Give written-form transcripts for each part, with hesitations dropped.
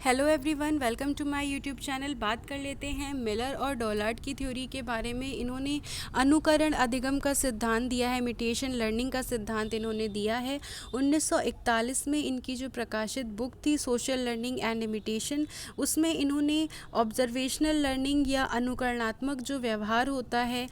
Hello everyone, welcome to my YouTube channel. बात कर लेते हैं मिलर और डॉलार्ड की थ्योरी के बारे में। इन्होंने अनुकरण अधिगम का सिद्धांत दिया है, इमिटेशन लर्निंग का सिद्धांत इन्होंने दिया है। 1941 में इनकी जो प्रकाशित बुक थी सोशल लर्निंग एंड इमिटेशन, उसमें इन्होंने ऑब्जर्वेशनल लर्निंग या अनुकरणात्मक जो व्यवहार होता है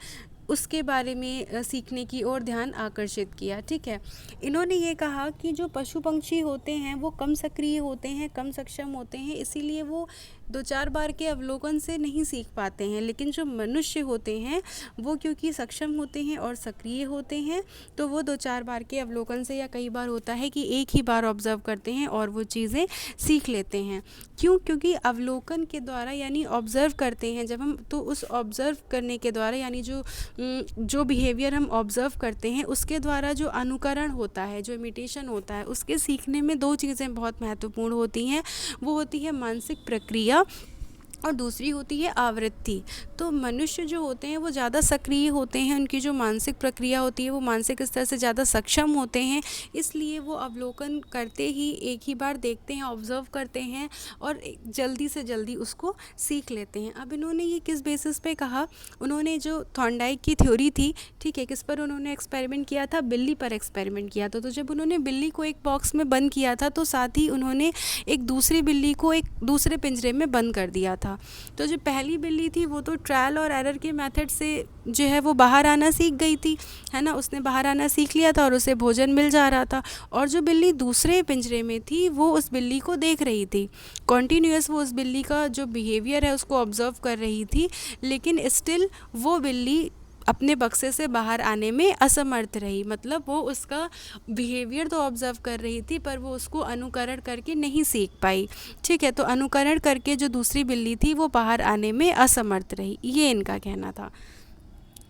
उसके बारे में सीखने की ओर ध्यान आकर्षित किया। ठीक है, इन्होंने ये कहा कि जो पशु पंक्षी होते हैं वो कम सक्रिय होते हैं, कम सक्षम होते हैं, इसीलिए वो दो चार बार के अवलोकन से नहीं सीख पाते हैं। लेकिन जो मनुष्य होते हैं वो क्योंकि सक्षम होते हैं और सक्रिय होते हैं, तो वो दो चार बार के अवलोकन से, या कई बार होता है कि एक ही बार ऑब्जर्व करते हैं और वो चीज़ें सीख लेते हैं। क्यों? क्योंकि अवलोकन के द्वारा यानी ऑब्ज़र्व करते हैं जब हम, तो उस ऑब्ज़र्व करने के द्वारा यानी जो बिहेवियर हम ऑब्ज़र्व करते हैं उसके द्वारा जो अनुकरण होता है, जो इमिटेशन होता है, उसके सीखने में दो चीज़ें बहुत महत्वपूर्ण होती हैं। वो होती है मानसिक प्रक्रिया और दूसरी होती है आवृत्ति। तो मनुष्य जो होते हैं वो ज़्यादा सक्रिय होते हैं, उनकी जो मानसिक प्रक्रिया होती है वो मानसिक स्तर से ज़्यादा सक्षम होते हैं, इसलिए वो अवलोकन करते ही एक ही बार देखते हैं, ऑब्ज़र्व करते हैं और जल्दी से जल्दी उसको सीख लेते हैं। अब इन्होंने ये किस बेसिस पे कहा? उन्होंने जो थॉर्नडाइक की थ्योरी थी, ठीक है, किस पर उन्होंने एक्सपेरिमेंट किया था? बिल्ली पर एक्सपेरिमेंट किया था। तो जब उन्होंने बिल्ली को एक बॉक्स में बंद किया था तो साथ ही उन्होंने एक दूसरी बिल्ली को एक दूसरे पिंजरे में बंद कर दिया था। तो जो पहली बिल्ली थी वो तो ट्रायल और एरर के मेथड से जो है वो बाहर आना सीख गई थी, है ना, उसने बाहर आना सीख लिया था और उसे भोजन मिल जा रहा था। और जो बिल्ली दूसरे पिंजरे में थी वो उस बिल्ली को देख रही थी, कॉन्टीन्यूअस वो उस बिल्ली का जो बिहेवियर है उसको ऑब्जर्व कर रही थी, लेकिन स्टिल वो बिल्ली अपने बक्से से बाहर आने में असमर्थ रही। मतलब वो उसका बिहेवियर तो ऑब्ज़र्व कर रही थी पर वो उसको अनुकरण करके नहीं सीख पाई। ठीक है, तो अनुकरण करके जो दूसरी बिल्ली थी वो बाहर आने में असमर्थ रही, ये इनका कहना था।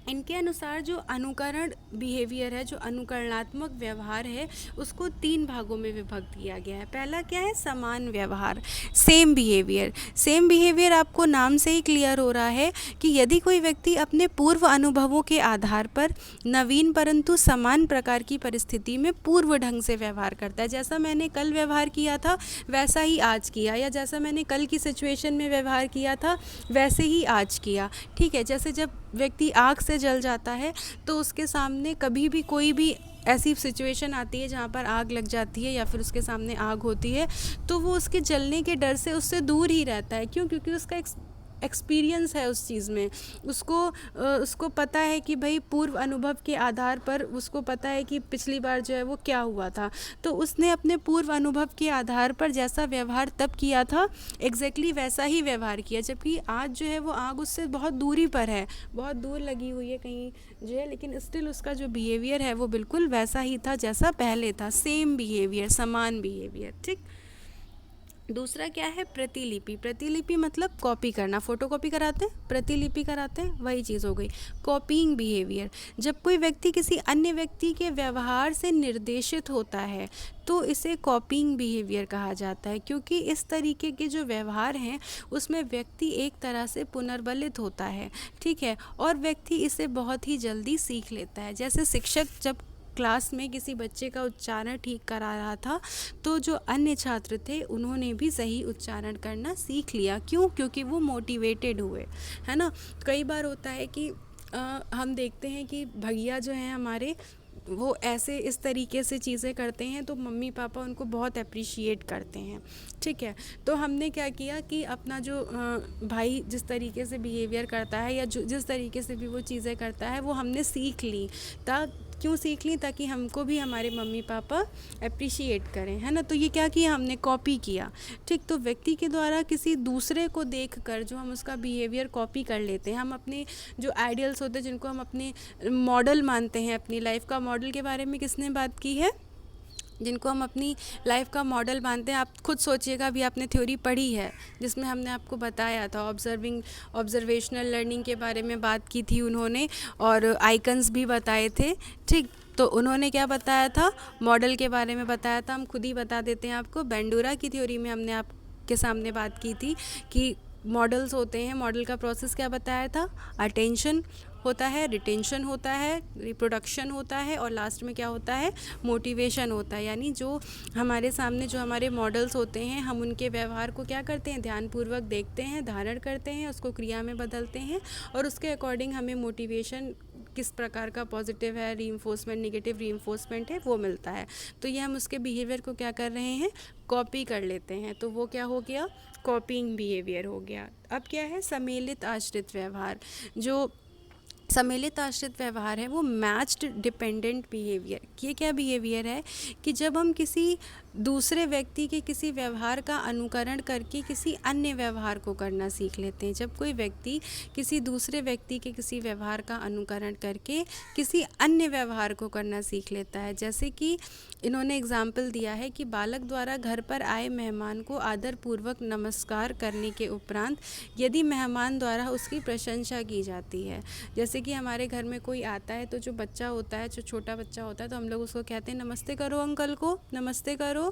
इनके अनुसार जो अनुकरण बिहेवियर है, जो अनुकरणात्मक व्यवहार है, उसको 3 भागों में विभक्त किया गया है। पहला क्या है? समान व्यवहार, सेम बिहेवियर। सेम बिहेवियर आपको नाम से ही क्लियर हो रहा है कि यदि कोई व्यक्ति अपने पूर्व अनुभवों के आधार पर नवीन परंतु समान प्रकार की परिस्थिति में पूर्व ढंग से व्यवहार करता है, जैसा मैंने कल व्यवहार किया था वैसा ही आज किया, या जैसा मैंने कल की सिचुएशन में व्यवहार किया था वैसे ही आज किया। ठीक है, जैसे जब व्यक्ति आग से जल जाता है तो उसके सामने कभी भी कोई भी ऐसी सिचुएशन आती है जहाँ पर आग लग जाती है या फिर उसके सामने आग होती है, तो वो उसके जलने के डर से उससे दूर ही रहता है। क्यों? क्योंकि उसका एक्सपीरियंस है उस चीज़ में, उसको पता है कि भाई पूर्व अनुभव के आधार पर उसको पता है कि पिछली बार जो है वो क्या हुआ था, तो उसने अपने पूर्व अनुभव के आधार पर जैसा व्यवहार तब किया था एग्जैक्टली वैसा ही व्यवहार किया। जबकि आज जो है वो आग उससे बहुत दूरी पर है, बहुत दूर लगी हुई है कहीं जो है, लेकिन स्टिल उसका जो बिहेवियर है वो बिल्कुल वैसा ही था जैसा पहले था। सेम बिहेवियर, समान बिहेवियर। ठीक। दूसरा क्या है? प्रतिलिपि। प्रतिलिपि मतलब कॉपी करना, फोटो कॉपी कराते हैं, प्रतिलिपि कराते हैं, वही चीज़ हो गई कॉपीइंग बिहेवियर। जब कोई व्यक्ति किसी अन्य व्यक्ति के व्यवहार से निर्देशित होता है तो इसे कॉपीइंग बिहेवियर कहा जाता है, क्योंकि इस तरीके के जो व्यवहार हैं उसमें व्यक्ति एक तरह से पुनर्बलित होता है। ठीक है, और व्यक्ति इसे बहुत ही जल्दी सीख लेता है। जैसे शिक्षक जब क्लास में किसी बच्चे का उच्चारण ठीक करा रहा था तो जो अन्य छात्र थे उन्होंने भी सही उच्चारण करना सीख लिया। क्यों? क्योंकि वो मोटिवेटेड हुए, है ना। कई बार होता है कि हम देखते हैं कि भैया जो हैं हमारे, वो ऐसे इस तरीके से चीज़ें करते हैं तो मम्मी पापा उनको बहुत अप्रिशिएट करते हैं। ठीक है, तो हमने क्या किया कि अपना जो भाई जिस तरीके से बिहेवियर करता है या जो जिस तरीके से भी वो चीज़ें करता है वो हमने सीख ली। क्यों सीख ली? ताकि हमको भी हमारे मम्मी पापा अप्रिशिएट करें, है ना। तो ये क्या किया? हमने कॉपी किया। ठीक, तो व्यक्ति के द्वारा किसी दूसरे को देखकर जो हम उसका बिहेवियर कॉपी कर लेते हैं, हम अपने जो आइडियल्स होते हैं जिनको हम अपने मॉडल मानते हैं, अपनी लाइफ का मॉडल के बारे में किसने बात की है? जिनको हम अपनी लाइफ का मॉडल मानते हैं। आप खुद सोचिएगा, अभी आपने थ्योरी पढ़ी है जिसमें हमने आपको बताया था, ऑब्जर्वेशनल लर्निंग के बारे में बात की थी उन्होंने, और आइकन्स भी बताए थे। ठीक, तो उन्होंने क्या बताया था? मॉडल के बारे में बताया था। हम खुद ही बता देते हैं आपको। बेंडूरा की थ्योरी में हमने आपके सामने बात की थी कि मॉडल्स होते हैं। मॉडल का प्रोसेस क्या बताया था? अटेंशन, होता है, रिटेंशन होता है, रिप्रोडक्शन होता है और लास्ट में क्या होता है, मोटिवेशन होता है। यानी जो हमारे सामने जो हमारे मॉडल्स होते हैं, हम उनके व्यवहार को क्या करते हैं, ध्यानपूर्वक देखते हैं, धारण करते हैं, उसको क्रिया में बदलते हैं और उसके अकॉर्डिंग हमें मोटिवेशन किस प्रकार का पॉजिटिव है, रीइंफोर्समेंट, नेगेटिव रीइंफोर्समेंट है, वो मिलता है। तो ये हम उसके बिहेवियर को क्या कर रहे हैं, कॉपी कर लेते हैं। तो वो क्या हो गया, कॉपीइंग बिहेवियर हो गया। अब क्या है, सम्मिलित आश्रित व्यवहार। जो सम्मिलित आश्रित व्यवहार है वो मैच्ड डिपेंडेंट बिहेवियर। ये क्या बिहेवियर है कि जब हम किसी दूसरे व्यक्ति के किसी व्यवहार का अनुकरण करके किसी अन्य व्यवहार को करना सीख लेते हैं। जब कोई व्यक्ति किसी दूसरे व्यक्ति के किसी व्यवहार का अनुकरण करके किसी अन्य व्यवहार को करना सीख लेता है, जैसे कि इन्होंने एग्जाम्पल दिया है कि बालक द्वारा घर पर आए मेहमान को आदरपूर्वक नमस्कार करने के उपरांत यदि मेहमान द्वारा उसकी प्रशंसा की जाती है। जैसे कि हमारे घर में कोई आता है तो जो बच्चा होता है, जो छोटा बच्चा होता है, तो हम लोग उसको कहते हैं नमस्ते करो अंकल को, नमस्ते करो,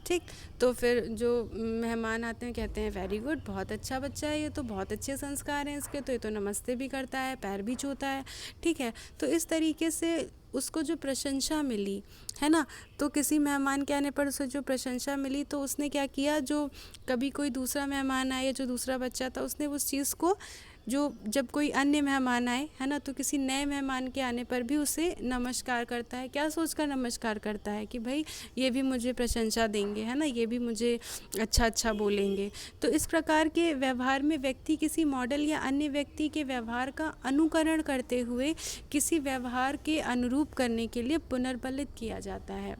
ठीक। तो फिर जो मेहमान आते हैं कहते हैं वेरी गुड, बहुत अच्छा बच्चा है, ये तो बहुत अच्छे संस्कार हैं इसके, तो ये तो नमस्ते भी करता है, पैर भी छूता है, ठीक है। तो इस तरीके से उसको जो प्रशंसा मिली है ना, तो किसी मेहमान के आने पर उसे जो प्रशंसा मिली, तो उसने क्या किया, जो कभी कोई दूसरा मेहमान आया, जो दूसरा बच्चा था, उसने उस चीज़ को, जो जब कोई अन्य मेहमान आए है ना, तो किसी नए मेहमान के आने पर भी उसे नमस्कार करता है। क्या सोचकर नमस्कार करता है कि भाई ये भी मुझे प्रशंसा देंगे, है ना, ये भी मुझे अच्छा अच्छा बोलेंगे। तो इस प्रकार के व्यवहार में व्यक्ति किसी मॉडल या अन्य व्यक्ति के व्यवहार का अनुकरण करते हुए किसी व्यवहार के अनुरूप करने के लिए पुनर्बलित किया जाता है।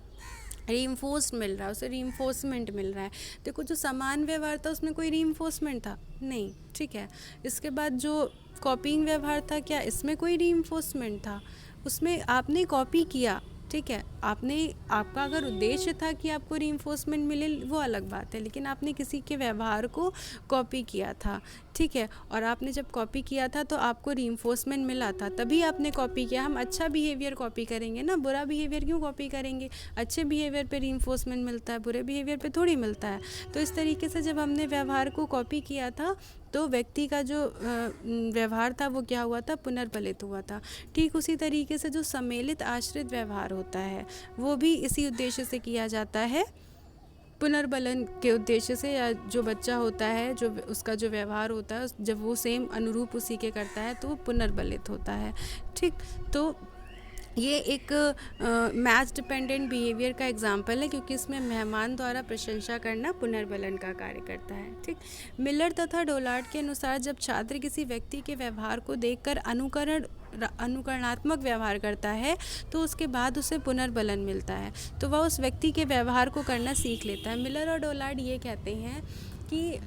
रीइंफोर्स्ड मिल रहा है उसे, रीइंफोर्समेंट मिल रहा है। देखो जो समान व्यवहार था उसमें कोई रीइंफोर्समेंट था नहीं, ठीक है। इसके बाद जो कॉपीइंग व्यवहार था, क्या इसमें कोई रीइंफोर्समेंट था, उसमें आपने कॉपी किया, ठीक है, आपने, आपका अगर उद्देश्य था कि आपको रीइंफोर्समेंट मिले वो अलग बात है, लेकिन आपने किसी के व्यवहार को कॉपी किया था, ठीक है। और आपने जब कॉपी किया था तो आपको रीइंफोर्समेंट मिला था, तभी आपने कॉपी किया। हम अच्छा बिहेवियर कॉपी करेंगे ना, बुरा बिहेवियर क्यों कॉपी करेंगे? अच्छे बिहेवियर पे रीइंफोर्समेंट मिलता है, बुरे बिहेवियर पे थोड़ी मिलता है। तो इस तरीके से जब हमने व्यवहार को कॉपी किया था तो व्यक्ति का जो व्यवहार था वो क्या हुआ था, पुनर्बलित हुआ था। ठीक उसी तरीके से जो सम्मिलित आश्रित व्यवहार होता है वो भी इसी उद्देश्य से किया जाता है, पुनर्बलन के उद्देश्य से। या जो बच्चा होता है, जो उसका जो व्यवहार होता है, जब वो सेम अनुरूप उसी के करता है तो वो पुनर्बलित होता है, ठीक। तो ये एक मैच डिपेंडेंट बिहेवियर का एग्जाम्पल है, क्योंकि इसमें मेहमान द्वारा प्रशंसा करना पुनर्बलन का कार्य करता है, ठीक। मिलर तथा डोलार्ड के अनुसार जब छात्र किसी व्यक्ति के व्यवहार को देखकर अनुकरणात्मक व्यवहार करता है तो उसके बाद उसे पुनर्बलन मिलता है, तो वह उस व्यक्ति के व्यवहार को करना सीख लेता है। मिलर और डोलार्ड ये कहते हैं कि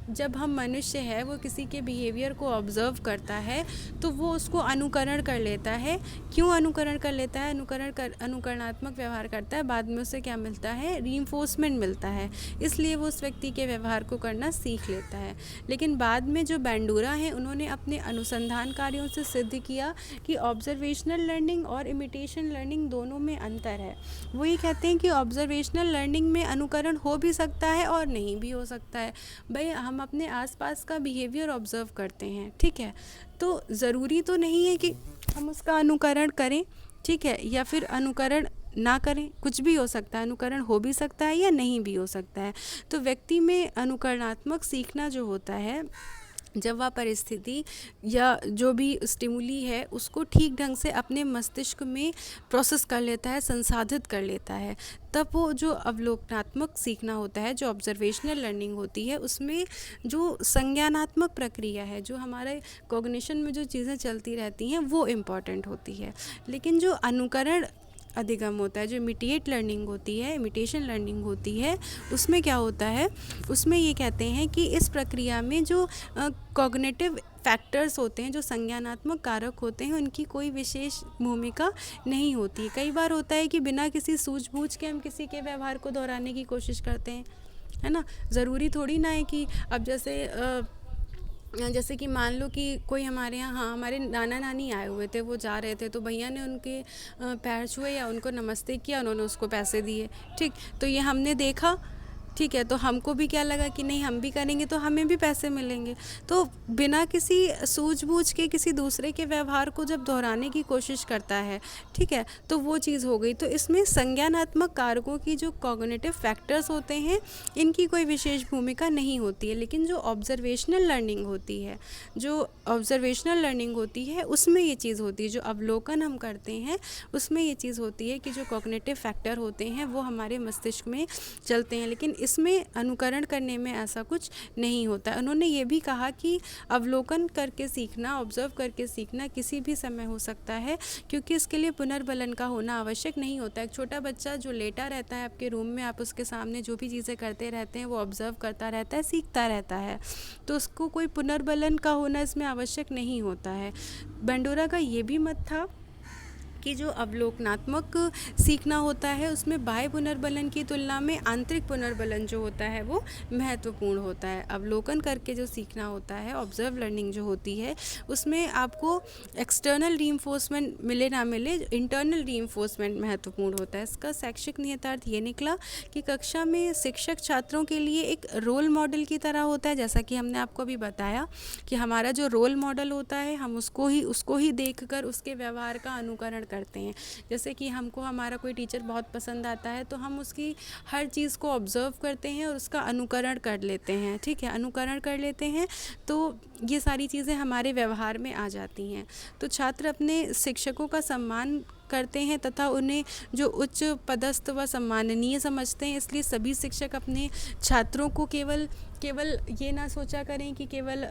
जब हम मनुष्य है वो किसी के बिहेवियर को ऑब्ज़र्व करता है तो वो उसको अनुकरण कर लेता है। क्यों अनुकरण कर लेता है? अनुकरणात्मक व्यवहार करता है, बाद में उसे क्या मिलता है, रीइंफोर्समेंट मिलता है, इसलिए वो उस व्यक्ति के व्यवहार को करना सीख लेता है। लेकिन बाद में जो बैंडूरा हैं उन्होंने अपने अनुसंधान कार्यों से सिद्ध किया कि ऑब्जर्वेशनल लर्निंग और इमिटेशन लर्निंग दोनों में अंतर है। वो ये कहते हैं कि ऑब्जर्वेशनल लर्निंग में अनुकरण हो भी सकता है और नहीं भी हो सकता है। भाई हम अपने आसपास का बिहेवियर ऑब्जर्व करते हैं, ठीक है, तो ज़रूरी तो नहीं है कि हम उसका अनुकरण करें, ठीक है, या फिर अनुकरण ना करें, कुछ भी हो सकता है, अनुकरण हो भी सकता है या नहीं भी हो सकता है। तो व्यक्ति में अनुकरणात्मक सीखना जो होता है, जब वह परिस्थिति या जो भी स्टिमुली है उसको ठीक ढंग से अपने मस्तिष्क में प्रोसेस कर लेता है, संसाधित कर लेता है, तब वो जो अवलोकनात्मक सीखना होता है, जो ऑब्जर्वेशनल लर्निंग होती है, उसमें जो संज्ञानात्मक प्रक्रिया है, जो हमारे कॉग्निशन में जो चीज़ें चलती रहती हैं वो इम्पॉर्टेंट होती है। लेकिन जो अनुकरण अधिगम होता है, जो इमिटेट लर्निंग होती है, इमिटेशन लर्निंग होती है, उसमें क्या होता है, उसमें ये कहते हैं कि इस प्रक्रिया में जो कॉग्निटिव फैक्टर्स होते हैं, जो संज्ञानात्मक कारक होते हैं, उनकी कोई विशेष भूमिका नहीं होती। कई बार होता है कि बिना किसी सूझबूझ के हम किसी के व्यवहार को दोहराने की कोशिश करते हैं, है ना। ज़रूरी थोड़ी ना है कि अब जैसे कि मान लो कि कोई हमारे यहाँ, हाँ, हमारे नाना नानी आए हुए थे, वो जा रहे थे तो भैया ने उनके पैर छुए या उनको नमस्ते किया, उन्होंने उसको पैसे दिए, ठीक। तो ये हमने देखा, ठीक है, तो हमको भी क्या लगा कि नहीं हम भी करेंगे तो हमें भी पैसे मिलेंगे। तो बिना किसी सूझबूझ के किसी दूसरे के व्यवहार को जब दोहराने की कोशिश करता है, ठीक है, तो वो चीज़ हो गई। तो इसमें संज्ञानात्मक कारकों की जो कॉग्निटिव फैक्टर्स होते हैं, इनकी कोई विशेष भूमिका नहीं होती है। लेकिन जो ऑब्जर्वेशनल लर्निंग होती है, उसमें ये चीज़ होती है। जो अवलोकन हम करते हैं उसमें ये चीज़ होती है कि जो कॉग्निटिव फैक्टर होते हैं वो हमारे मस्तिष्क में चलते हैं। लेकिन इसमें अनुकरण करने में ऐसा कुछ नहीं होता। उन्होंने ये भी कहा कि अवलोकन करके सीखना, ऑब्जर्व करके सीखना किसी भी समय हो सकता है, क्योंकि इसके लिए पुनर्बलन का होना आवश्यक नहीं होता। एक छोटा बच्चा जो लेटा रहता है आपके रूम में, आप उसके सामने जो भी चीज़ें करते रहते हैं वो ऑब्जर्व करता रहता है, सीखता रहता है, तो उसको कोई पुनर्बलन का होना इसमें आवश्यक नहीं होता है। बंडोरा का ये भी मत था कि जो अवलोकनात्मक सीखना होता है उसमें बाह्य पुनर्बलन की तुलना में आंतरिक पुनर्बलन जो होता है वो महत्वपूर्ण होता है। अवलोकन करके जो सीखना होता है, ऑब्जर्व लर्निंग जो होती है, उसमें आपको एक्सटर्नल रीइंफोर्समेंट मिले ना मिले, इंटरनल रीइंफोर्समेंट महत्वपूर्ण होता है। इसका शैक्षिक निहितार्थ ये निकला कि कक्षा में शिक्षक छात्रों के लिए एक रोल मॉडल की तरह होता है। जैसा कि हमने आपको अभी बताया कि हमारा जो रोल मॉडल होता है, हम उसको ही देखकर उसके व्यवहार का अनुकरण करते हैं। जैसे कि हमको हमारा कोई टीचर बहुत पसंद आता है तो हम उसकी हर चीज़ को ऑब्जर्व करते हैं और उसका अनुकरण कर लेते हैं, ठीक है, अनुकरण कर लेते हैं, तो ये सारी चीज़ें हमारे व्यवहार में आ जाती हैं। तो छात्र अपने शिक्षकों का सम्मान करते हैं तथा उन्हें जो उच्च पदस्थ व सम्माननीय समझते हैं। इसलिए सभी शिक्षक अपने छात्रों को केवल ये ना सोचा करें कि केवल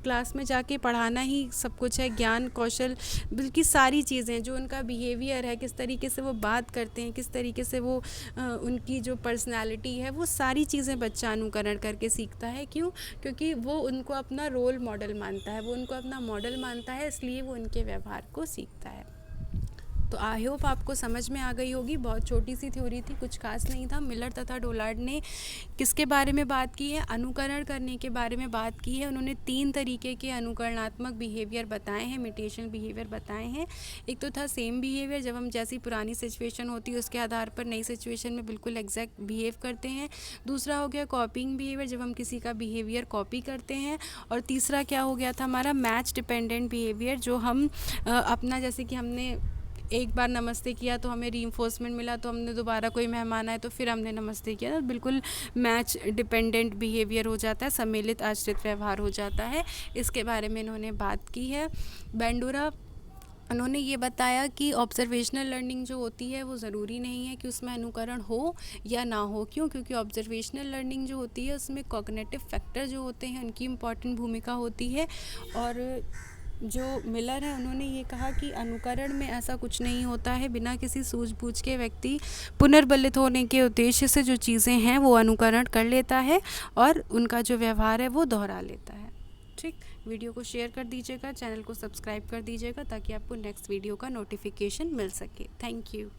क्लास में जाके पढ़ाना ही सब कुछ है, ज्ञान कौशल, बल्कि सारी चीज़ें जो उनका बिहेवियर है, किस तरीके से वो बात करते हैं, किस तरीके से वो उनकी जो पर्सनालिटी है, वो सारी चीज़ें बच्चा अनुकरण करके सीखता है। क्यों? क्योंकि वो उनको अपना रोल मॉडल मानता है, वो उनको अपना मॉडल मानता है, इसलिए वो उनके व्यवहार को सीखता है। तो आई होप आपको समझ में आ गई होगी। बहुत छोटी सी थ्योरी थी, कुछ खास नहीं था। मिलर तथा डोलार्ड ने किसके बारे में बात की है? अनुकरण करने के बारे में बात की है। उन्होंने 3 तरीके के अनुकरणात्मक बिहेवियर बताए हैं, इमिटेशन बिहेवियर बताए हैं। एक तो था सेम बिहेवियर, जब हम जैसी पुरानी सिचुएशन होती है उसके आधार पर नई सिचुएशन में बिल्कुल एग्जैक्ट बिहेव करते हैं। दूसरा हो गया कॉपिंग बिहेवियर, जब हम किसी का बिहेवियर कॉपी करते हैं। और तीसरा क्या हो गया था हमारा? मैच डिपेंडेंट बिहेवियर, जो हम अपना, जैसे कि हमने एक बार नमस्ते किया तो हमें रीइंफोर्समेंट मिला, तो हमने दोबारा कोई मेहमान आए तो फिर हमने नमस्ते किया, तो बिल्कुल मैच डिपेंडेंट बिहेवियर हो जाता है, सम्मिलित आश्रित व्यवहार हो जाता है। इसके बारे में इन्होंने बात की है। बंडोरा उन्होंने ये बताया कि ऑब्जर्वेशनल लर्निंग जो होती है वो ज़रूरी नहीं है कि उसमें अनुकरण हो या ना हो। क्यों? क्योंकि ऑब्जर्वेशनल लर्निंग जो होती है उसमें कॉग्निटिव फैक्टर जो होते हैं उनकी इम्पॉर्टेंट भूमिका होती है। और जो मिलर है उन्होंने ये कहा कि अनुकरण में ऐसा कुछ नहीं होता है, बिना किसी सूझबूझ के व्यक्ति पुनर्बलित होने के उद्देश्य से जो चीज़ें हैं वो अनुकरण कर लेता है और उनका जो व्यवहार है वो दोहरा लेता है। ठीक, वीडियो को शेयर कर दीजिएगा, चैनल को सब्सक्राइब कर दीजिएगा ताकि आपको नेक्स्ट वीडियो का नोटिफिकेशन मिल सके। Thank you.